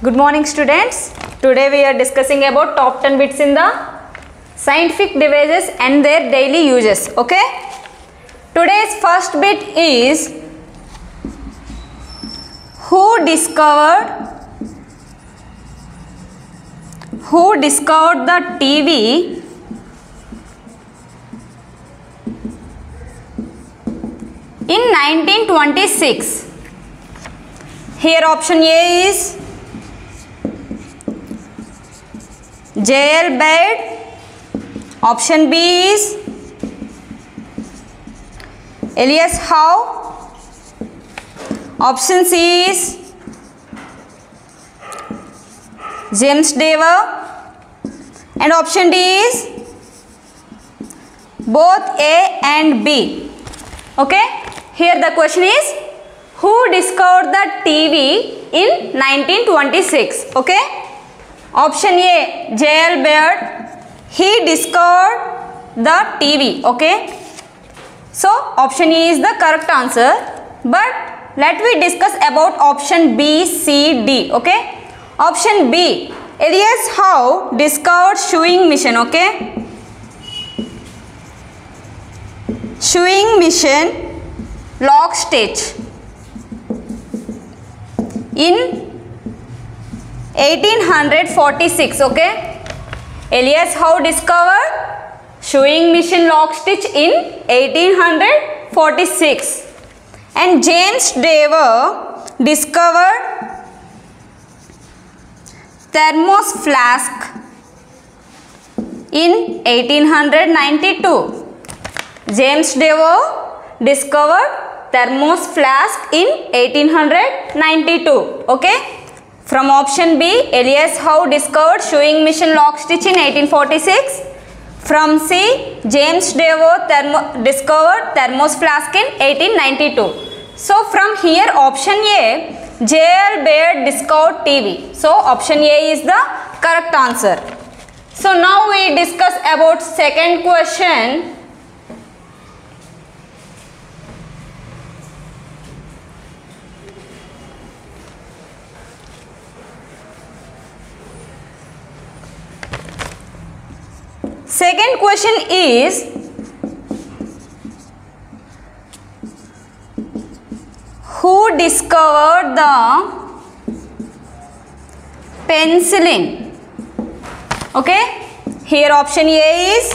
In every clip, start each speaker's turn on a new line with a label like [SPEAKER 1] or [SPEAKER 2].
[SPEAKER 1] Good morning students. Today we are discussing about top 10 bits in the scientific devices and their daily uses. Okay. Today's first bit is who discovered the TV in 1926. Here option A is J.L. Baird, option B is Elias Howe, option C is James Dewar, and option D is both A and B. Okay, here the question is who discovered the TV in 1926? Okay, option A J.L. Baird, he discovered the TV. Okay, so option E is the correct answer, but let me discuss about option B, C, D. Okay, option B Elias Howe discovered sewing machine. Okay, sewing machine lock stitch in 1846. Okay, Elias Howe discovered sewing machine lock stitch in 1846, and James Dewar discovered thermos flask in 1892. James Dewar discovered thermos flask in 1892. Okay, from option B Elias Howe discovered sewing machine lock stitch in 1846. From C James Dewar discovered thermos flask in 1892. So from here option A J.L. Baird discovered TV. So option A is the correct answer. So now we discuss about second question. Second question is who discovered the penicillin? Okay, here option A is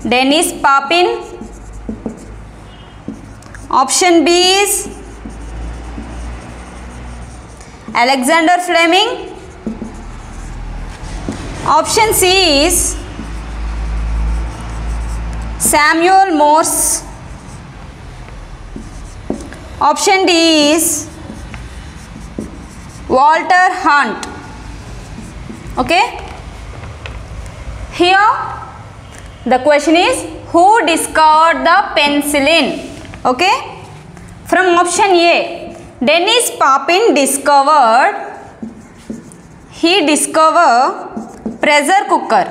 [SPEAKER 1] Denis Papin, option B is Alexander Fleming, option C is Samuel Morse, option D is Walter Hunt. Okay, here the question is who discovered the penicillin? Okay, from option A Denis Papin discovered pressure cooker.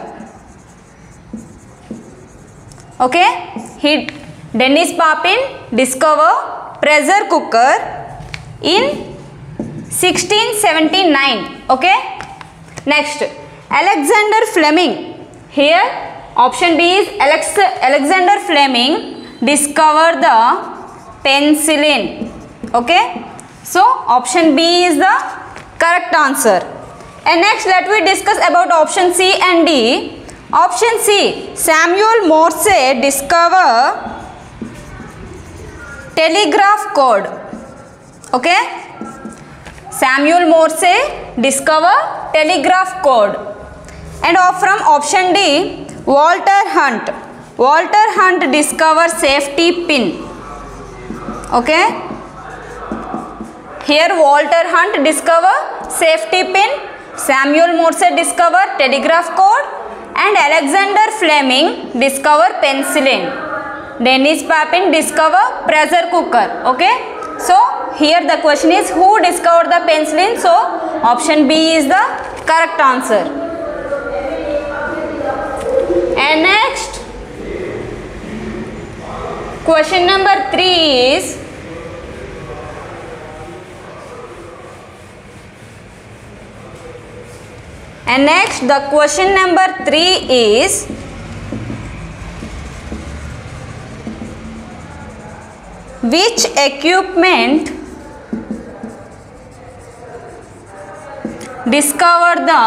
[SPEAKER 1] Okay, Denis Papin discovered pressure cooker in 1679. Okay, next Alexander Fleming. Here option B is Alexander Fleming discovered the penicillin. Okay, so option B is the correct answer. And next let me discuss about option C and D. Option C Samuel Morse discovered telegraph code. Okay, Samuel Morse discovered telegraph code. And from option D Walter Hunt discovered safety pin. Okay, here Walter Hunt discovered safety pin, Samuel Morse discovered telegraph code, and Alexander Fleming discovered penicillin. Denis Papin discovered pressure cooker. Okay, so here the question is who discovered the penicillin? So option B is the correct answer. And next question number 3 is And next the question number 3 is which equipment discovered the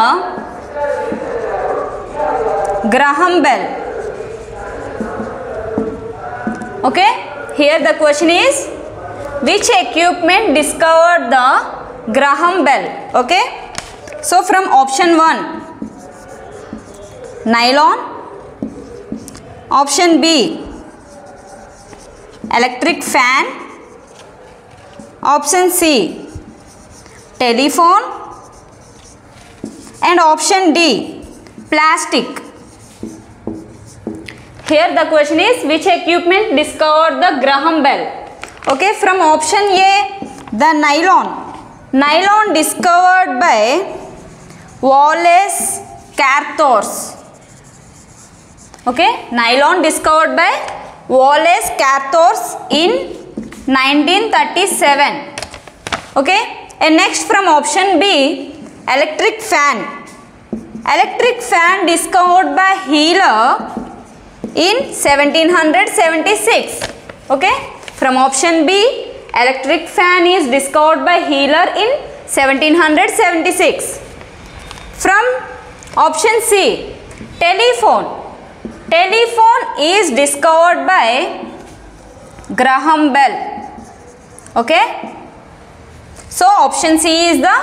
[SPEAKER 1] Graham bell? Okay, here the question is which equipment discovered the Graham bell? Okay, so from option 1 nylon, option B electric fan, option C telephone, and option D plastic. Here the question is which equipment discovered the Graham bell? Okay, from option A the nylon. Nylon discovered by Wallace Carothers. Okay, nylon discovered by Wallace Carothers in 1937. Okay, and next from option B electric fan. Electric fan discovered by Healer in 1776. Okay, from option B electric fan is discovered by Healer in 1776. From option C telephone. Telephone is discovered by Graham bell. Okay, so option C is the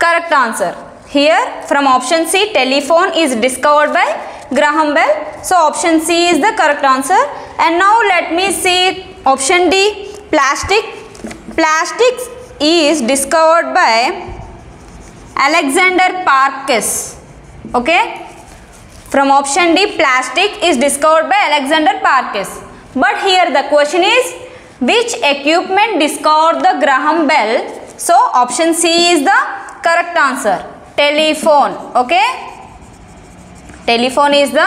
[SPEAKER 1] correct answer. Here from option C telephone is discovered by Graham bell, so option C is the correct answer. And now let me see option D plastic. Plastic is discovered by Alexander Parkes. Okay, from option D plastic is discovered by Alexander Parkes. But here the question is which equipment discovered the Graham bell? So option C is the correct answer, telephone. Okay, telephone is the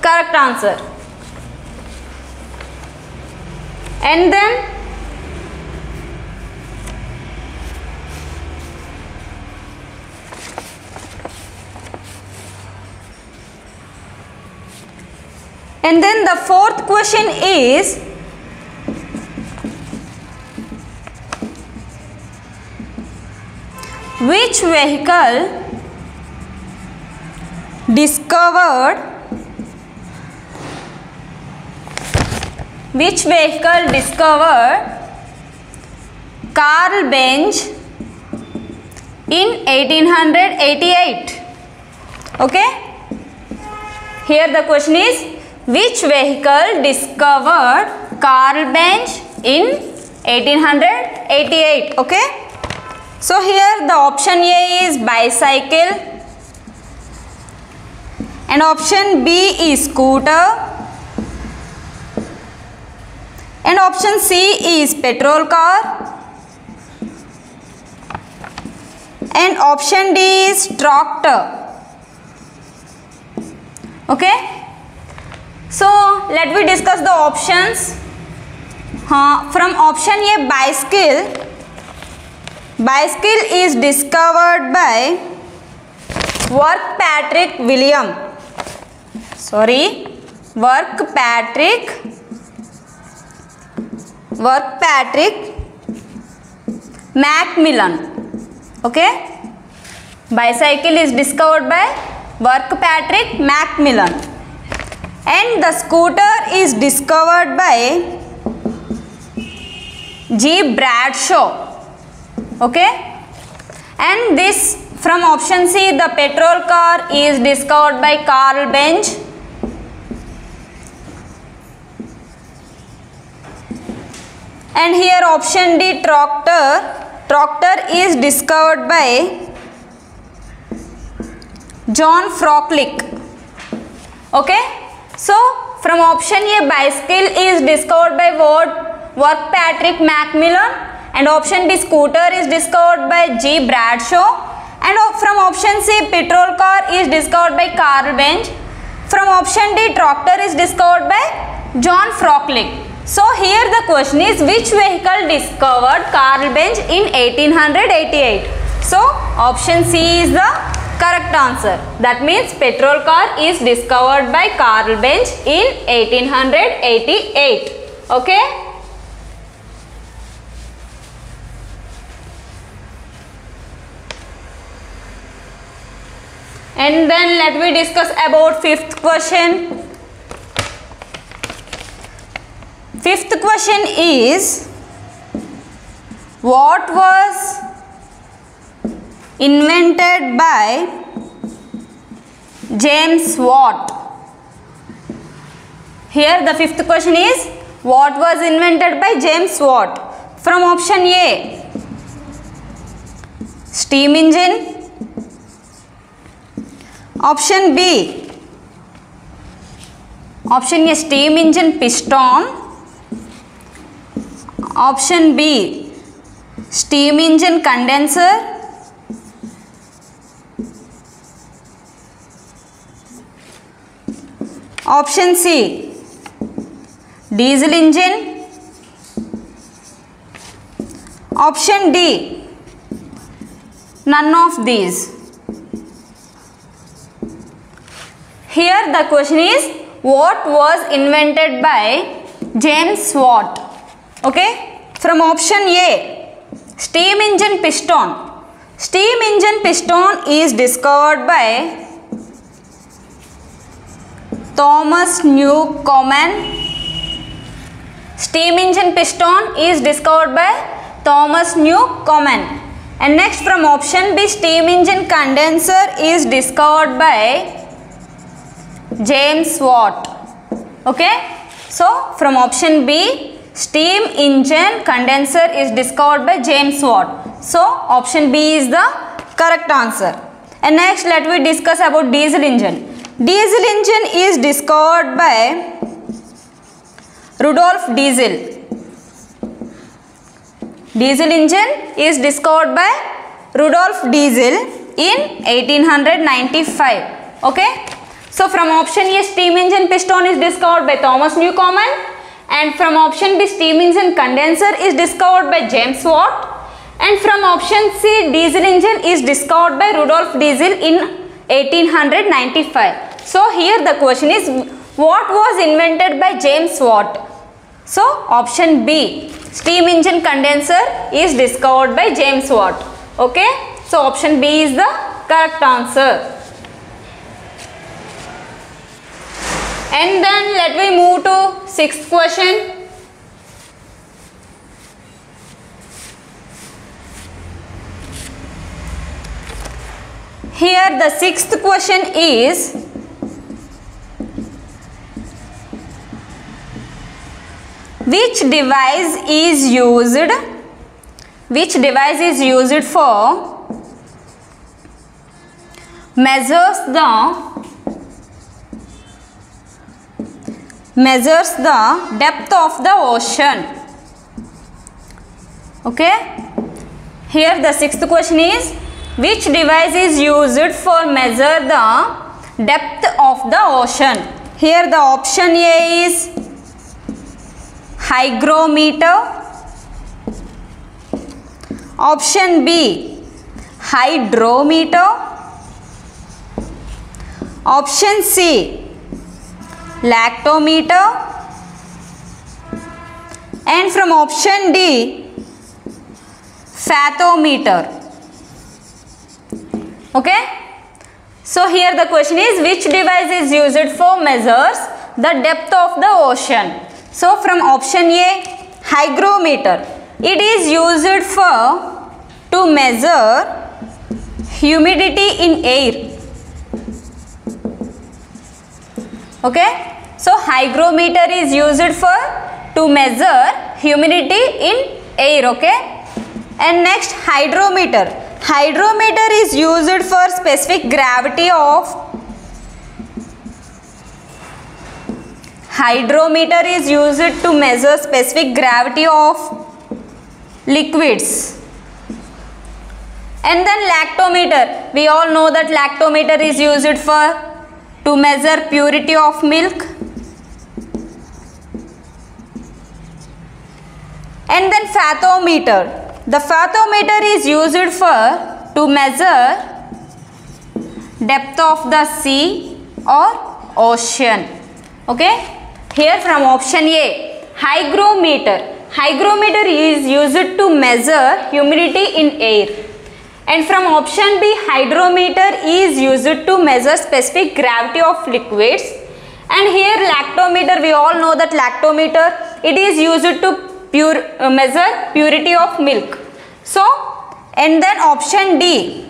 [SPEAKER 1] correct answer. And then the fourth question is which vehicle discovered Carl Benz in 1888? Okay, here the question is which vehicle discovered Carl Benz in 1888? Okay, so here the option A is bicycle, and option B is scooter, and option C is petrol car, and option D is tractor. Okay, so let me discuss the options. From option A bicycle. Bicycle is discovered by Kirkpatrick Macmillan. Okay, bicycle is discovered by Kirkpatrick Macmillan, and the scooter is discovered by G. Bradshaw. Okay, and this from option C the petrol car is discovered by Carl Benz, and here option D tractor is discovered by John Froelich. Okay, so from option A bicycle is discovered by Kirkpatrick Macmillan, and option D scooter is discovered by G. Bradshaw, and from option C petrol car is discovered by Carl Benz. From option D tractor is discovered by John Froelich. So here the question is which vehicle discovered Carl Benz in 1888? So option C is the Correct answer. That means petrol car is discovered by Carl Benz in 1888. Okay. And then let me discuss about fifth question. Fifth question is, what was invented by James Watt? Here the fifth question is, what was invented by James Watt? From option A, steam engine. Option B, option A, steam engine piston. Option B, steam engine condenser. Option C, diesel engine. Option D, none of these. Here the question is, what was invented by James Watt? Okay, from option A, steam engine piston. Steam engine piston is discovered by Thomas Newcomen. Steam engine piston is discovered by Thomas Newcomen. And next from option B, steam engine condenser is discovered by James Watt. Okay, so from option B, steam engine condenser is discovered by James Watt. So option B is the correct answer. And next let me discuss about diesel engine. Diesel engine is discovered by Rudolf Diesel. Diesel engine is discovered by Rudolf Diesel in 1895. Okay. So from option A, steam engine piston is discovered by Thomas Newcomen, and from option B, steam engine condenser is discovered by James Watt, and from option C, diesel engine is discovered by Rudolf Diesel in 1895. So here the question is, what was invented by James Watt? So option B, steam engine condenser is discovered by James Watt. Okay, so option B is the correct answer. And then let me move to sixth question. Here the sixth question is, which device is used for measures the depth of the ocean? Okay, here the sixth question is, which device is used for measure the depth of the ocean? Here the option A is hygrometer. Option B, hydrometer. Option C, lactometer. And from option D, fathometer. Okay. So here the question is, which device is used for measures the depth of the ocean? So from option A, hygrometer. It is used for to measure humidity in air. Okay. So hygrometer is used for to measure humidity in air. Okay. And next, hydrometer. Hydrometer is used for specific gravity of Hydrometer is used to measure specific gravity of liquids. And then lactometer. We all know that lactometer is used for to measure purity of milk. And then fathometer. The fathometer is used for to measure depth of the sea or ocean. Okay, here from option A, hygrometer. Hygrometer is used to measure humidity in air. And from option B, hydrometer is used to measure specific gravity of liquids. And here lactometer, we all know that lactometer, it is used to measure purity of milk. So, and then option D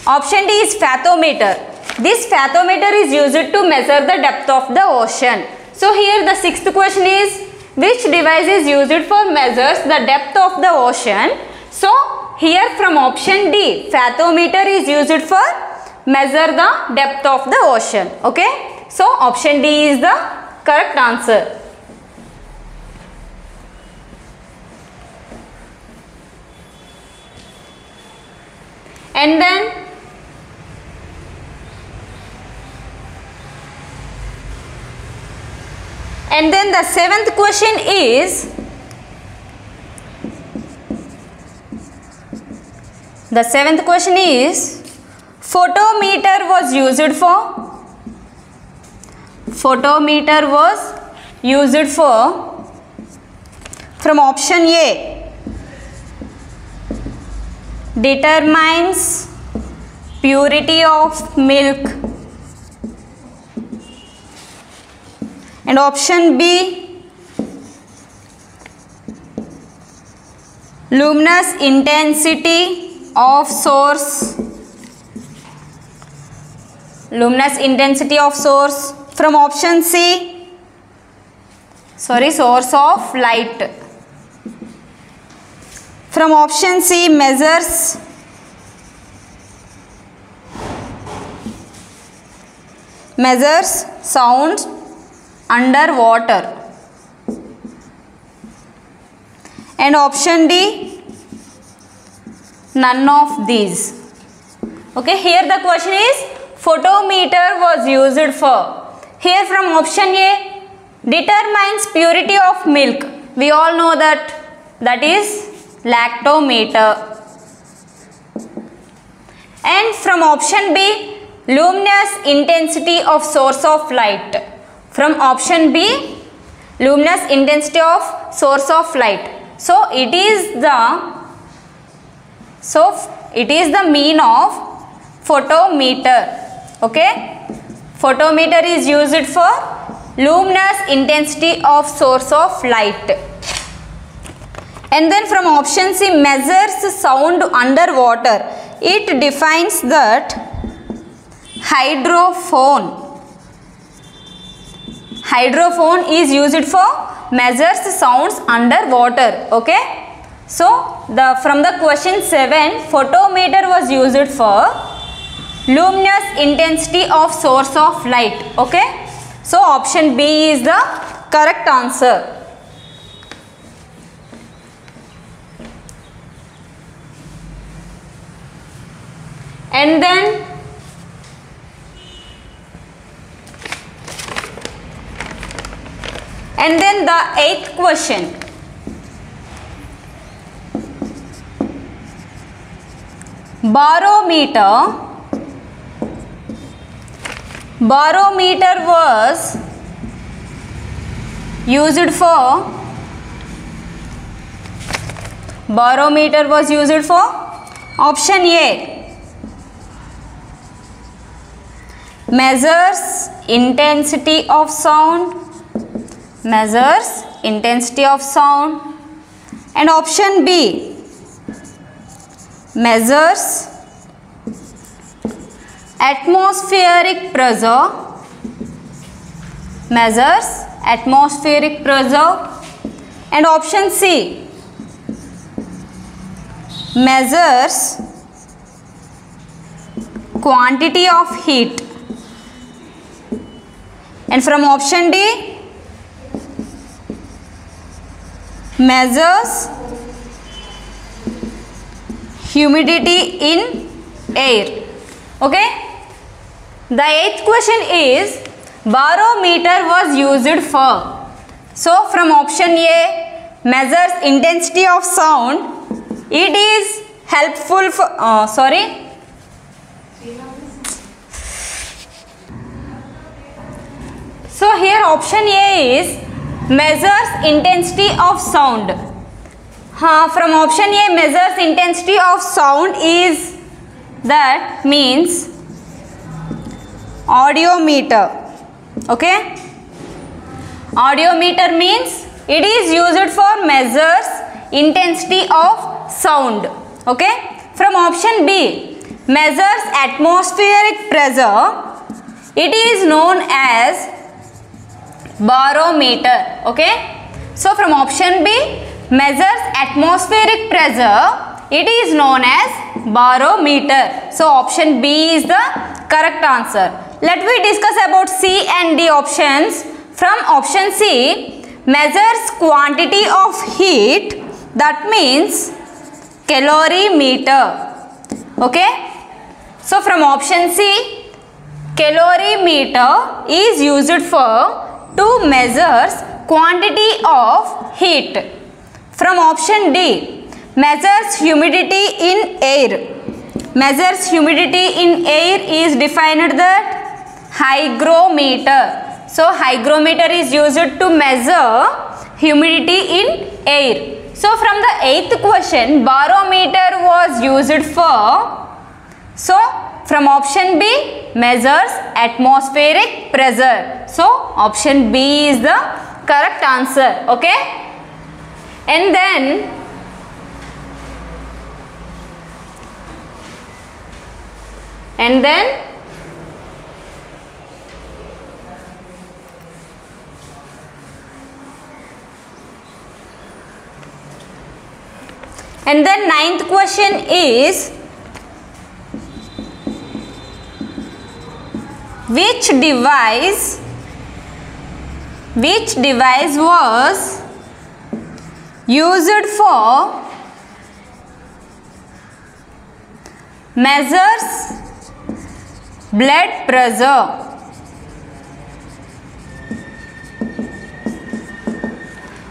[SPEAKER 1] is fathometer. This fathometer is used to measure the depth of the ocean. So here the sixth question is, which device is used for measures the depth of the ocean? So here from option D, fathometer is used for measure the depth of the ocean. Okay, so option D is the correct answer. And then the seventh question is, photometer was used for from option A, determines purity of milk, and option B, luminous intensity of source, from option C, source of light. From option C, measures sound underwater. And option D, none of these. Okay, here the question is, photometer was used for. Here from option A, determines purity of milk. We all know that is lactometer. And from option B, luminous intensity of source of light. From option B, luminous intensity of source of light. So it is the mean of photometer. Okay, photometer is used for luminous intensity of source of light. And then from option C, measures sound underwater. It defines that hydrophone is used for measures sounds underwater. Okay, so from the question 7, photometer was used for luminous intensity of source of light. Okay, so option B is the correct answer. And then the 8th question. Barometer was used for option A, measures intensity of sound, and option B, measures atmospheric pressure, and option C, measures quantity of heat. And from option D, measures humidity in air. Okay, the 8th question is, barometer was used for. So from option A, measures intensity of sound. It is helpful for So here option A is measures intensity of sound. From option A, measures intensity of sound is, that means audiometer. Okay, audiometer means it is used for measures intensity of sound. Okay, from option B, measures atmospheric pressure, it is known as barometer. Okay, so from option B, measures atmospheric pressure, it is known as barometer. So option B is the correct answer. Let me discuss about C and D options. From option C, measures quantity of heat, that means calorimeter. Okay, so from option C, calorimeter is used for to measures quantity of heat. From option D, measures humidity in air. Measures humidity in air is defined that hygrometer. So hygrometer is used to measure humidity in air. So from the 8th question, barometer was used for, so from option B, measures atmospheric pressure. So option B is the correct answer. Okay, and then ninth question is, which device was used for measures blood pressure?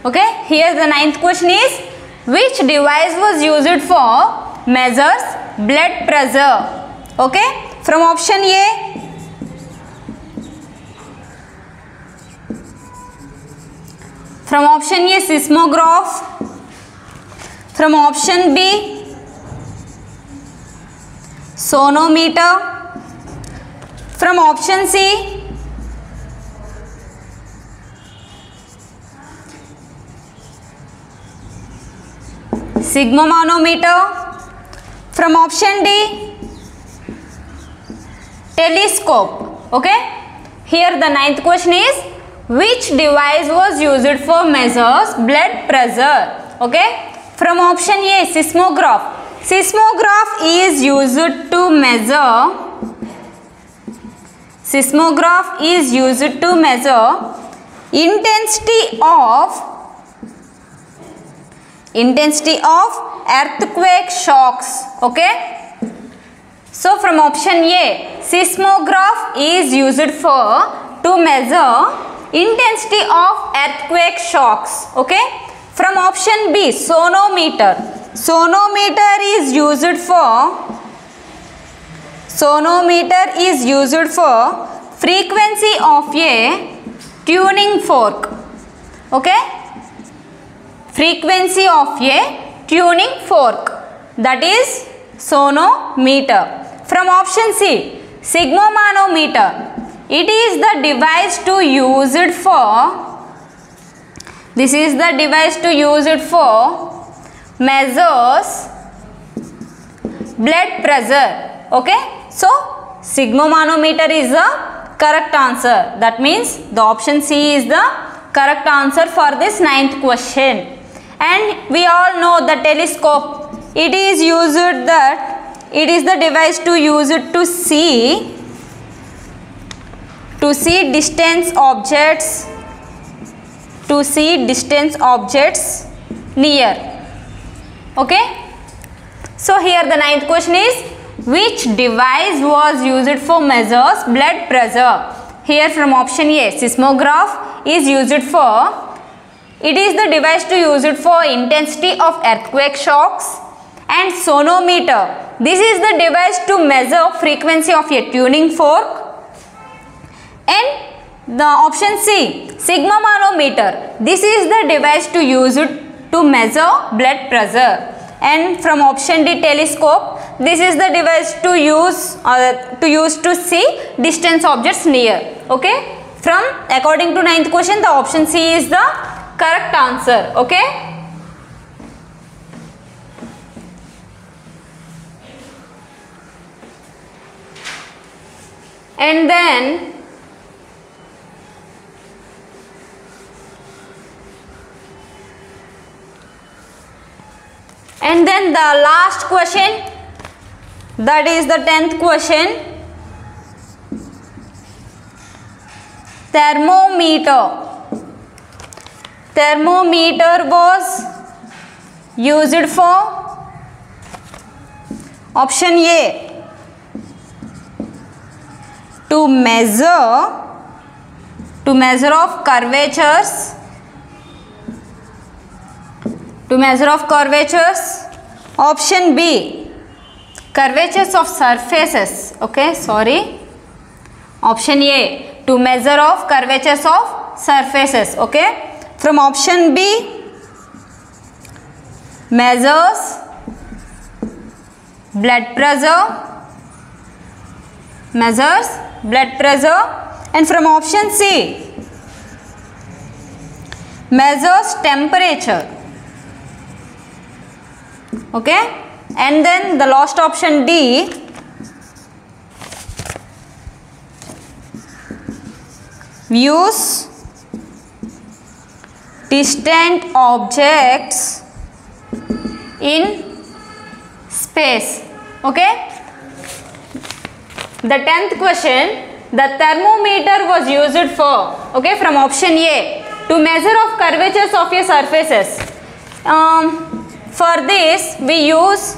[SPEAKER 1] Okay, here the ninth question is, which device was used for measures blood pressure? Okay, from option A, seismograph. From option B, sonometer. From option C, sigmometer. From option D, telescope. Okay, here the ninth question is, which device was used for measures blood pressure? Okay, from option A, seismograph. Seismograph is used to measure intensity of earthquake shocks. Okay, so from option A, seismograph is used for to measure intensity of earthquake shocks. Okay, from option B, sonometer. Sonometer is used for frequency of a tuning fork. Okay, frequency of a tuning fork, that is sonometer. From option C, sigmometer. It is the device to use it for, this is the device to use it for measures blood pressure. Okay, so sigmometer is the correct answer. That means the option C is the correct answer for this ninth question. And we all know the telescope. It is the device to use it to see distant objects near. Okay, so here the ninth question is, which device was used for measures blood pressure? Here from option A, seismograph is used for, it is the device to use it for intensity of earthquake shocks. And sonometer, this is the device to measure frequency of a tuning fork. And The option C, sigma manometer. This is the device to use it to measure blood pressure. And from option D, telescope. This is the device to use to see distant objects near. Okay. From according to 9th question, the option C is the correct answer. Okay. And then the last question, that is the 10th question. Thermometer. Thermometer was used for option A, to measure of curvatures. To measure of curvatures. Option B, curvatures of surfaces. Okay, sorry. Option A, to measure of curvatures of surfaces. Okay. From option B, measures blood pressure. Measures blood pressure. And from option C, measures temperature. Okay. And then the last option D, views distant objects in space. Okay. The 10th question, the thermometer was used for, okay, from option A, to measure of curvatures of your surfaces. For this we use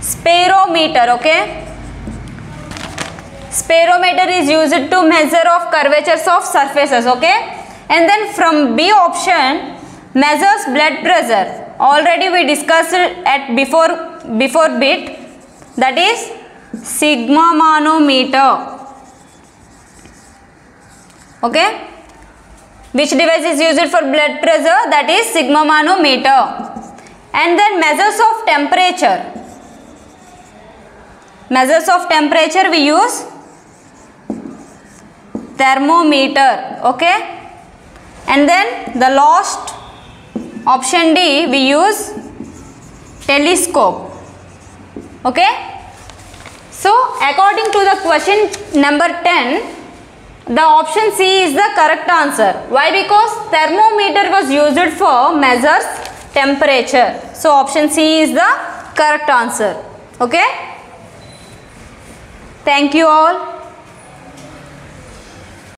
[SPEAKER 1] spirometer. Okay. Spirometer is used to measure of curvatures of surfaces. Okay. And then from B option, measures blood pressure. Already we discussed at before bit, that is sigma manometer. Okay. Which device is used for blood pressure? That is sigma manometer. And then measures of temperature. Measures of temperature we use thermometer. Okay. And then the last option D, we use telescope. Okay. So according to the question number 10, the option C is the correct answer. Why? Because thermometer was used for measures temperature. So option C is the correct answer. Okay. Thank you all.